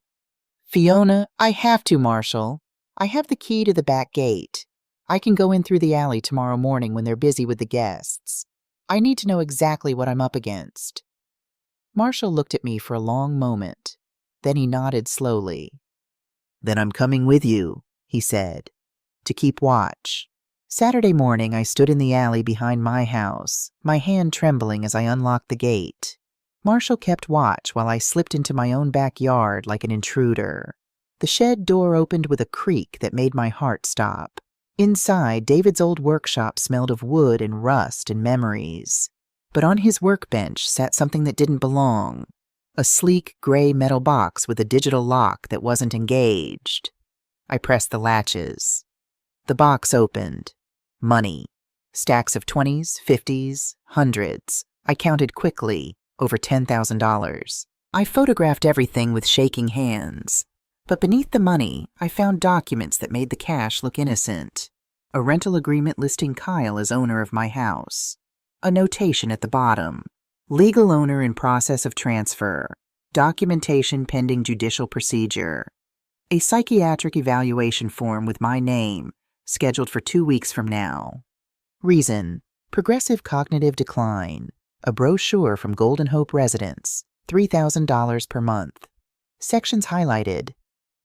Fiona, I have to, Marshall. I have the key to the back gate. I can go in through the alley tomorrow morning when they're busy with the guests. I need to know exactly what I'm up against. Marshall looked at me for a long moment. Then he nodded slowly. Then I'm coming with you, he said, to keep watch. Saturday morning, I stood in the alley behind my house, my hand trembling as I unlocked the gate. Marshall kept watch while I slipped into my own backyard like an intruder. The shed door opened with a creak that made my heart stop. Inside, David's old workshop smelled of wood and rust and memories. But on his workbench sat something that didn't belong. A sleek gray metal box with a digital lock that wasn't engaged. I pressed the latches. The box opened. Money. Stacks of 20s, 50s, hundreds. I counted quickly. Over $10,000. I photographed everything with shaking hands. But beneath the money, I found documents that made the cash look innocent. A rental agreement listing Kyle as owner of my house. A notation at the bottom. Legal owner in process of transfer. Documentation pending judicial procedure. A psychiatric evaluation form with my name, scheduled for 2 weeks from now. Reason: progressive cognitive decline. A brochure from Golden Hope residents, $3,000 per month. Sections highlighted: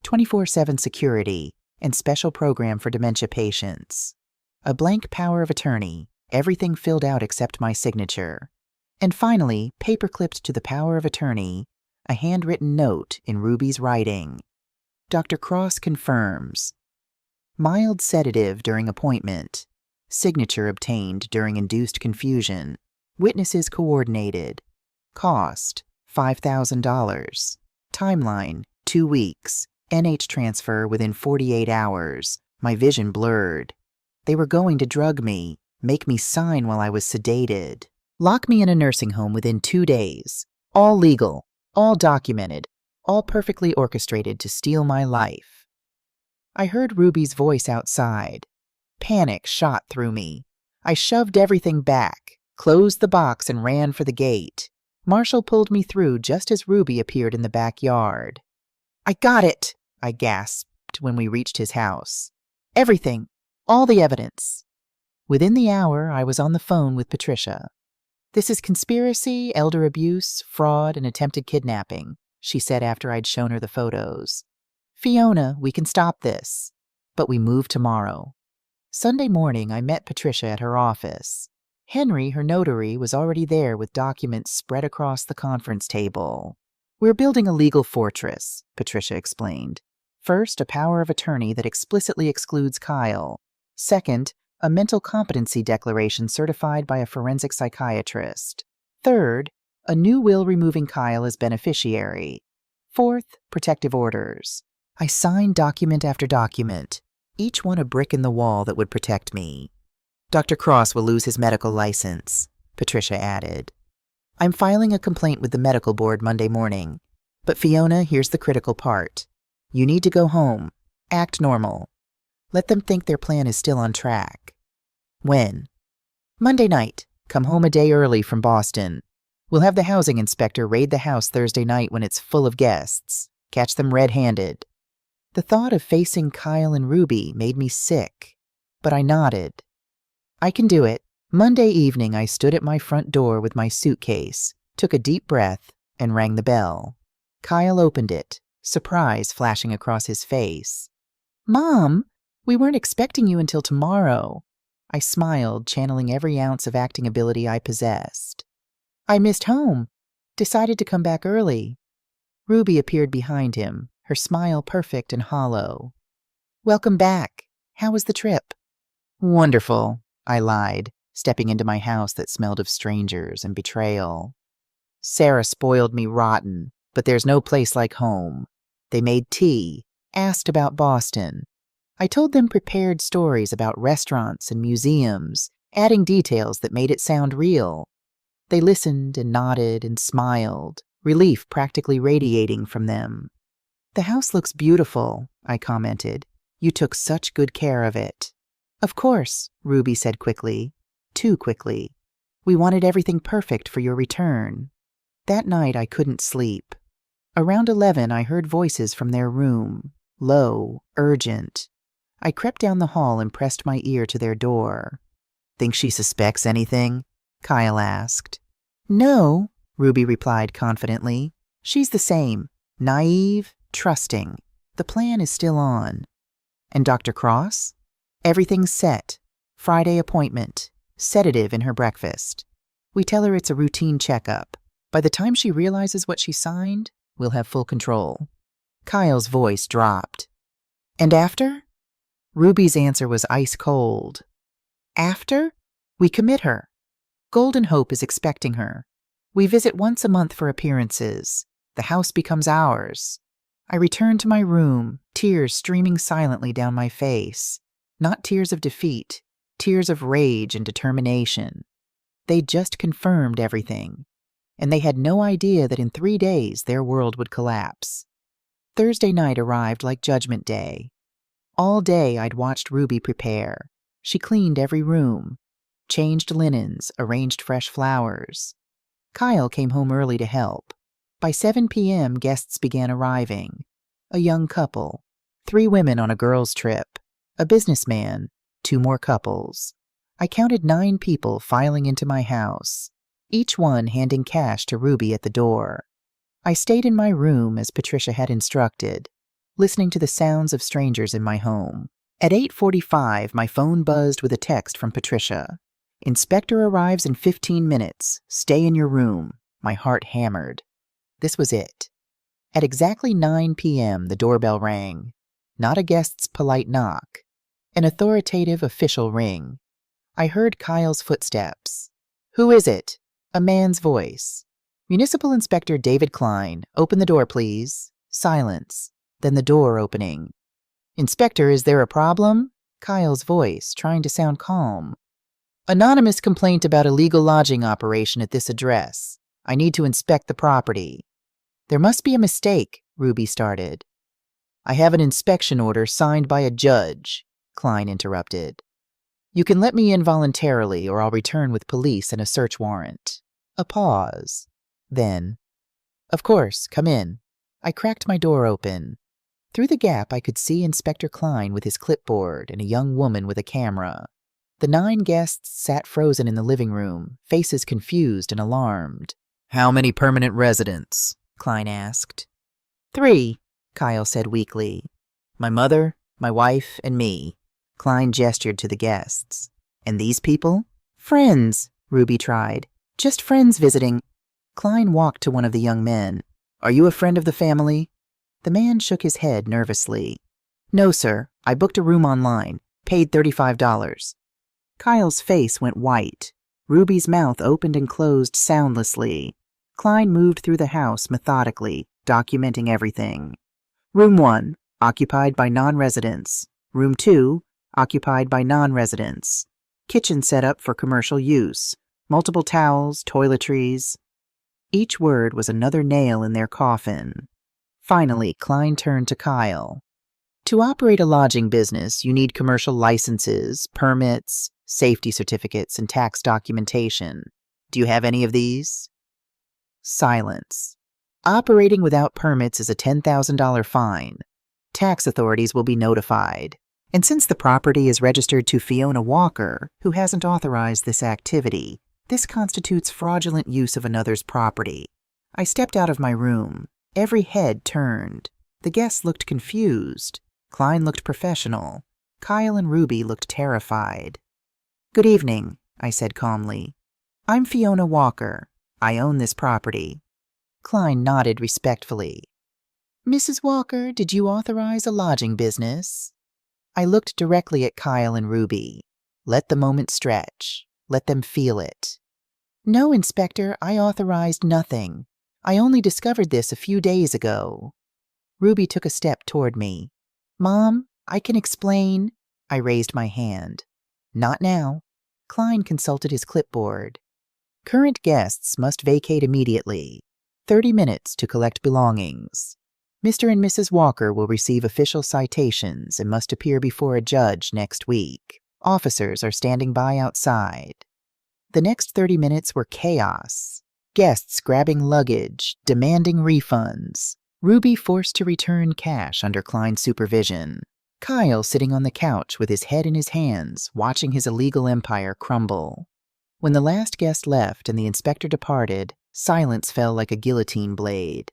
24/7 security and special program for dementia patients. A blank power of attorney, everything filled out except my signature. And finally, paper-clipped to the power of attorney, a handwritten note in Ruby's writing. Dr. Cross confirms. Mild sedative during appointment. Signature obtained during induced confusion. Witnesses coordinated. Cost, $5,000. Timeline, 2 weeks. NH transfer within 48 hours. My vision blurred. They were going to drug me, make me sign while I was sedated. Lock me in a nursing home within 2 days. All legal, all documented, all perfectly orchestrated to steal my life. I heard Ruby's voice outside. Panic shot through me. I shoved everything back, closed the box, and ran for the gate. Marshall pulled me through just as Ruby appeared in the backyard. I got it, I gasped when we reached his house. Everything, all the evidence. Within the hour, I was on the phone with Patricia. This is conspiracy, elder abuse, fraud, and attempted kidnapping, she said after I'd shown her the photos. Fiona, we can stop this. But we move tomorrow. Sunday morning, I met Patricia at her office. Henry, her notary, was already there with documents spread across the conference table. We're building a legal fortress, Patricia explained. First, a power of attorney that explicitly excludes Kyle. Second, a mental competency declaration certified by a forensic psychiatrist. Third, a new will removing Kyle as beneficiary. Fourth, protective orders. I signed document after document, each one a brick in the wall that would protect me. Dr. Cross will lose his medical license, Patricia added. I'm filing a complaint with the medical board Monday morning. But Fiona, here's the critical part. You need to go home. Act normal. Let them think their plan is still on track. When? Monday night. Come home a day early from Boston. We'll have the housing inspector raid the house Thursday night when it's full of guests. Catch them red-handed. The thought of facing Kyle and Ruby made me sick, but I nodded. I can do it. Monday evening, I stood at my front door with my suitcase, took a deep breath, and rang the bell. Kyle opened it, surprise flashing across his face. "Mom, we weren't expecting you until tomorrow." I smiled, channeling every ounce of acting ability I possessed. "I missed home. Decided to come back early." Ruby appeared behind him, her smile perfect and hollow. "Welcome back. How was the trip?" "Wonderful," I lied, stepping into my house that smelled of strangers and betrayal. "Sarah spoiled me rotten, but there's no place like home. They made tea, asked about Boston. I told them prepared stories about restaurants and museums, adding details that made it sound real. They listened and nodded and smiled, relief practically radiating from them. "The house looks beautiful," I commented. "You took such good care of it." "Of course," Ruby said quickly. Too quickly. "We wanted everything perfect for your return." That night I couldn't sleep. Around 11, I heard voices from their room, low, urgent. I crept down the hall and pressed my ear to their door. "Think she suspects anything?" Kyle asked. "No," Ruby replied confidently. "She's the same. Naive, trusting. The plan is still on." "And Dr. Cross?" "Everything's set. Friday appointment. Sedative in her breakfast. We tell her it's a routine checkup. By the time she realizes what she signed, we'll have full control." Kyle's voice dropped. "And after?" Ruby's answer was ice cold. "After? We commit her. Golden Hope is expecting her. We visit once a month for appearances. The house becomes ours." I returned to my room, tears streaming silently down my face. Not tears of defeat, tears of rage and determination. They'd just confirmed everything, and they had no idea that in 3 days their world would collapse. Thursday night arrived like Judgment Day. All day I'd watched Ruby prepare. She cleaned every room, changed linens, arranged fresh flowers. Kyle came home early to help. By 7 p.m., guests began arriving. A young couple, 3 women on a girls' trip, a businessman, 2 more couples. I counted 9 people filing into my house, each one handing cash to Ruby at the door. I stayed in my room as Patricia had instructed, listening to the sounds of strangers in my home. At 8:45, my phone buzzed with a text from Patricia. "Inspector arrives in 15 minutes. Stay in your room." My heart hammered. This was it. At exactly 9 p.m., the doorbell rang. Not a guest's polite knock. An authoritative official ring. I heard Kyle's footsteps. "Who is it?" A man's voice. "Municipal Inspector David Klein. Open the door, please." Silence. Then the door opening. "Inspector, is there a problem?" Kyle's voice, trying to sound calm. "Anonymous complaint about illegal lodging operation at this address. I need to inspect the property." "There must be a mistake," Ruby started. "I have an inspection order signed by a judge," Klein interrupted. "You can let me in voluntarily, or I'll return with police and a search warrant." A pause. Then, "Of course, come in." I cracked my door open. Through the gap, I could see Inspector Klein with his clipboard and a young woman with a camera. The 9 guests sat frozen in the living room, faces confused and alarmed. "How many permanent residents?" Klein asked. 3, Kyle said weakly. "My mother, my wife, and me." Klein gestured to the guests. "And these people?" "Friends," Ruby tried. "Just friends visiting." Klein walked to one of the young men. "Are you a friend of the family?" The man shook his head nervously. "No, sir. I booked a room online. Paid $35. Kyle's face went white. Ruby's mouth opened and closed soundlessly. Klein moved through the house methodically, documenting everything. "Room 1, occupied by non-residents. Room 2, occupied by non-residents. Kitchen set up for commercial use. Multiple towels, toiletries." Each word was another nail in their coffin. Finally, Klein turned to Kyle. "To operate a lodging business, you need commercial licenses, permits, safety certificates, and tax documentation. Do you have any of these?" Silence. "Operating without permits is a $10,000 fine." Tax authorities will be notified. And since the property is registered to Fiona Walker, who hasn't authorized this activity, this constitutes fraudulent use of another's property. I stepped out of my room. Every head turned. The guests looked confused. Klein looked professional. Kyle and Ruby looked terrified. "Good evening," I said calmly. "I'm Fiona Walker. I own this property." Klein nodded respectfully. "Mrs. Walker, did you authorize a lodging business?" I looked directly at Kyle and Ruby. Let the moment stretch. Let them feel it. "No, Inspector, I authorized nothing. I only discovered this a few days ago." Ruby took a step toward me. "Mom, I can explain." I raised my hand. "Not now." Klein consulted his clipboard. "Current guests must vacate immediately. 30 minutes to collect belongings. Mr. and Mrs. Walker will receive official citations and must appear before a judge next week. Officers are standing by outside." The next 30 minutes were chaos. Guests grabbing luggage, demanding refunds. Ruby forced to return cash under Klein's supervision. Kyle sitting on the couch with his head in his hands, watching his illegal empire crumble. When the last guest left and the inspector departed, silence fell like a guillotine blade.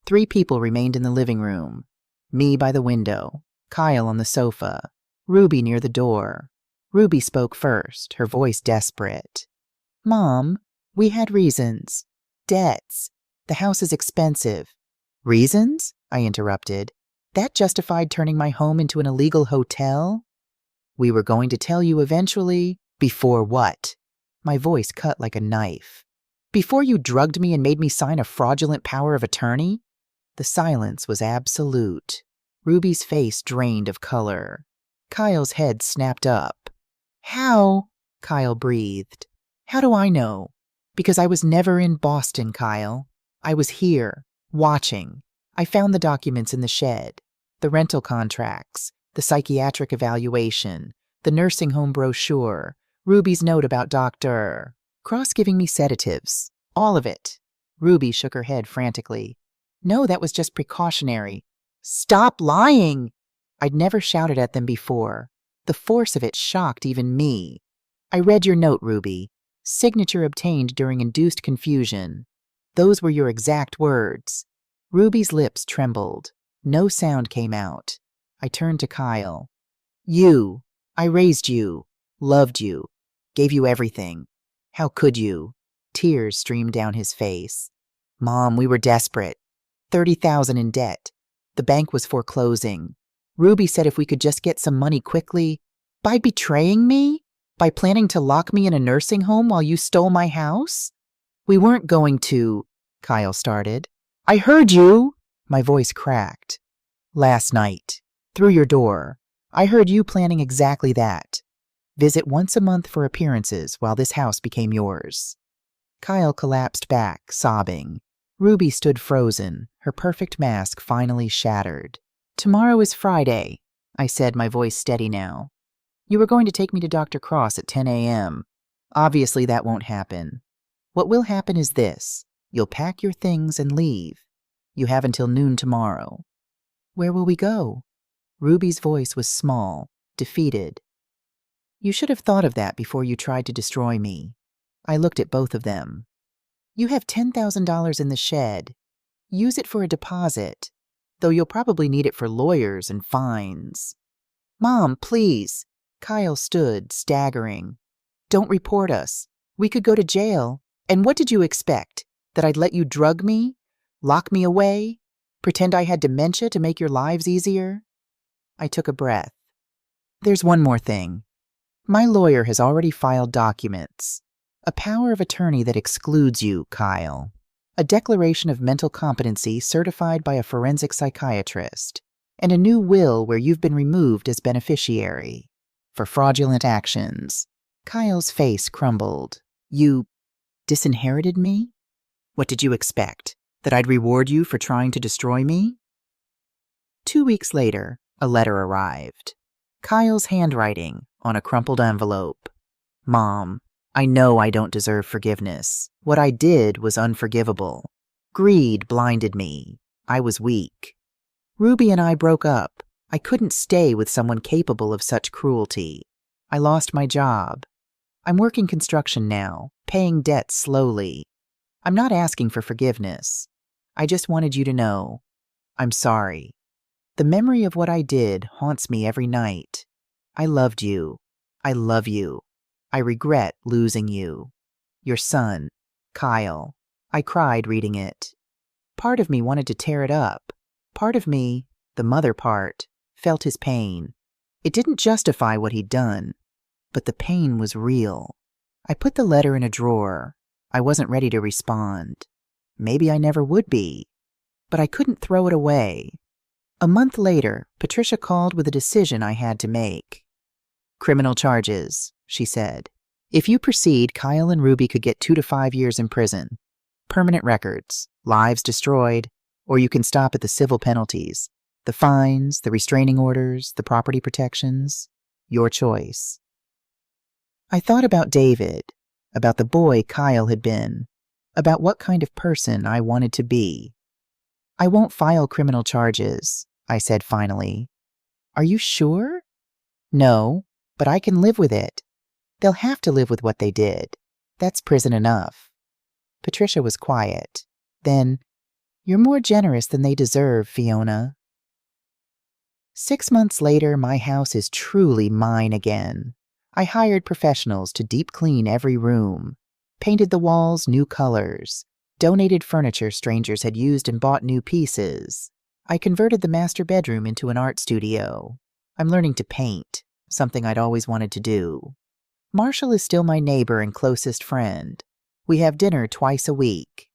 3 people remained in the living room. Me by the window, Kyle on the sofa, Ruby near the door. Ruby spoke first, her voice desperate. "Mom, we had reasons. Debts. The house is expensive." "Reasons?" I interrupted. "That justified turning my home into an illegal hotel?" "We were going to tell you eventually." "Before what?" My voice cut like a knife. "Before you drugged me and made me sign a fraudulent power of attorney?" The silence was absolute. Ruby's face drained of color. Kyle's head snapped up. "How?" Kyle breathed. "How do I know? Because I was never in Boston, Kyle. I was here, watching. I found the documents in the shed, the rental contracts, the psychiatric evaluation, the nursing home brochure, Ruby's note about Dr. Cross giving me sedatives. All of it." Ruby shook her head frantically. "No, that was just precautionary." "Stop lying!" I'd never shouted at them before. The force of it shocked even me. "I read your note, Ruby. Signature obtained during induced confusion. Those were your exact words." Ruby's lips trembled. No sound came out. I turned to Kyle. "You. I raised you. Loved you. Gave you everything. How could you?" Tears streamed down his face. "Mom, we were desperate. 30,000 in debt. The bank was foreclosing. Ruby said if we could just get some money quickly." "By betraying me? By planning to lock me in a nursing home while you stole my house?" "We weren't going to," Kyle started. "I heard you!" My voice cracked. "Last night. Through your door. I heard you planning exactly that. Visit once a month for appearances while this house became yours." Kyle collapsed back, sobbing. Ruby stood frozen, her perfect mask finally shattered. "Tomorrow is Friday," I said, my voice steady now. "You were going to take me to Dr. Cross at 10 a.m. Obviously that won't happen. What will happen is this. You'll pack your things and leave. You have until noon tomorrow." "Where will we go?" Ruby's voice was small, defeated. "You should have thought of that before you tried to destroy me." I looked at both of them. "You have $10,000 in the shed. Use it for a deposit, though you'll probably need it for lawyers and fines." "Mom, please." Kyle stood, staggering. "Don't report us. We could go to jail. And what did you expect? That I'd let you drug me? Lock me away? Pretend I had dementia to make your lives easier?" I took a breath. "There's one more thing. My lawyer has already filed documents. A power of attorney that excludes you, Kyle. A declaration of mental competency certified by a forensic psychiatrist. And a new will where you've been removed as beneficiary. For fraudulent actions." Kyle's face crumbled. "You disinherited me? What did you expect? That I'd reward you for trying to destroy me?" 2 weeks later, a letter arrived. Kyle's handwriting on a crumpled envelope. "Mom, I know I don't deserve forgiveness. What I did was unforgivable. Greed blinded me. I was weak. Ruby and I broke up. I couldn't stay with someone capable of such cruelty. I lost my job. I'm working construction now, paying debts slowly. I'm not asking for forgiveness. I just wanted you to know. I'm sorry. The memory of what I did haunts me every night. I loved you. I love you. I regret losing you. Your son, Kyle. I cried reading it. Part of me wanted to tear it up. Part of me, the mother part, felt his pain. It didn't justify what he'd done, but the pain was real. I put the letter in a drawer. I wasn't ready to respond. Maybe I never would be. But I couldn't throw it away. A month later, Patricia called with a decision I had to make. "Criminal charges," she said. "If you proceed, Kyle and Ruby could get 2 to 5 years in prison. Permanent records, lives destroyed, or you can stop at the civil penalties, the fines, the restraining orders, the property protections. Your choice." I thought about David, about the boy Kyle had been, about what kind of person I wanted to be. "I won't file criminal charges," I said finally. "Are you sure?" "No, but I can live with it. They'll have to live with what they did. That's prison enough." Patricia was quiet. Then, "You're more generous than they deserve, Fiona." 6 months later, my house is truly mine again. I hired professionals to deep clean every room, painted the walls new colors, donated furniture strangers had used and bought new pieces. I converted the master bedroom into an art studio. I'm learning to paint, something I'd always wanted to do. Marshall is still my neighbor and closest friend. We have dinner twice a week.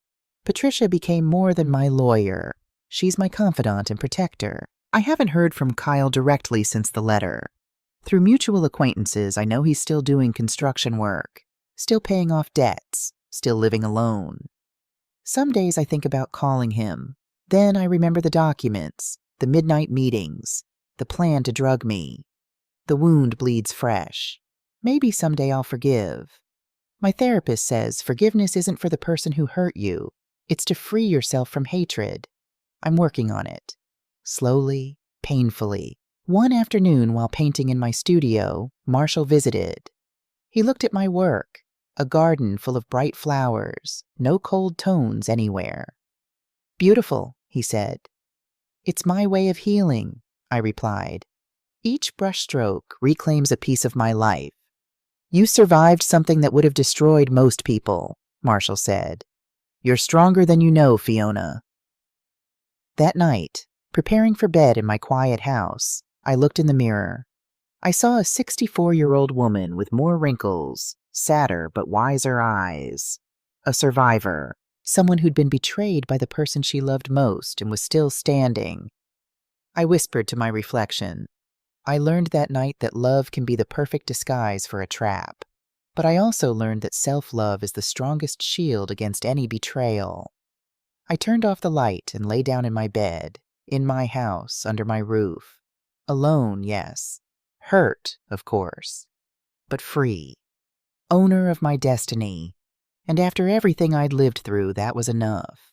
Patricia became more than my lawyer. She's my confidant and protector. I haven't heard from Kyle directly since the letter. Through mutual acquaintances, I know he's still doing construction work, still paying off debts, still living alone. Some days I think about calling him. Then I remember the documents, the midnight meetings, the plan to drug me. The wound bleeds fresh. Maybe someday I'll forgive. My therapist says forgiveness isn't for the person who hurt you. It's to free yourself from hatred. I'm working on it. Slowly, painfully. One afternoon while painting in my studio, Marshall visited. He looked at my work. A garden full of bright flowers, no cold tones anywhere. "Beautiful," he said. "It's my way of healing," I replied. "Each brushstroke reclaims a piece of my life." "You survived something that would have destroyed most people," Marshall said. "You're stronger than you know, Fiona." That night, preparing for bed in my quiet house, I looked in the mirror. I saw a 64-year-old woman with more wrinkles, sadder but wiser eyes. A survivor, someone who'd been betrayed by the person she loved most and was still standing. I whispered to my reflection. I learned that night that love can be the perfect disguise for a trap. But I also learned that self-love is the strongest shield against any betrayal. I turned off the light and lay down in my bed, in my house, under my roof. Alone, yes. Hurt, of course. But free. Owner of my destiny. And after everything I'd lived through, that was enough.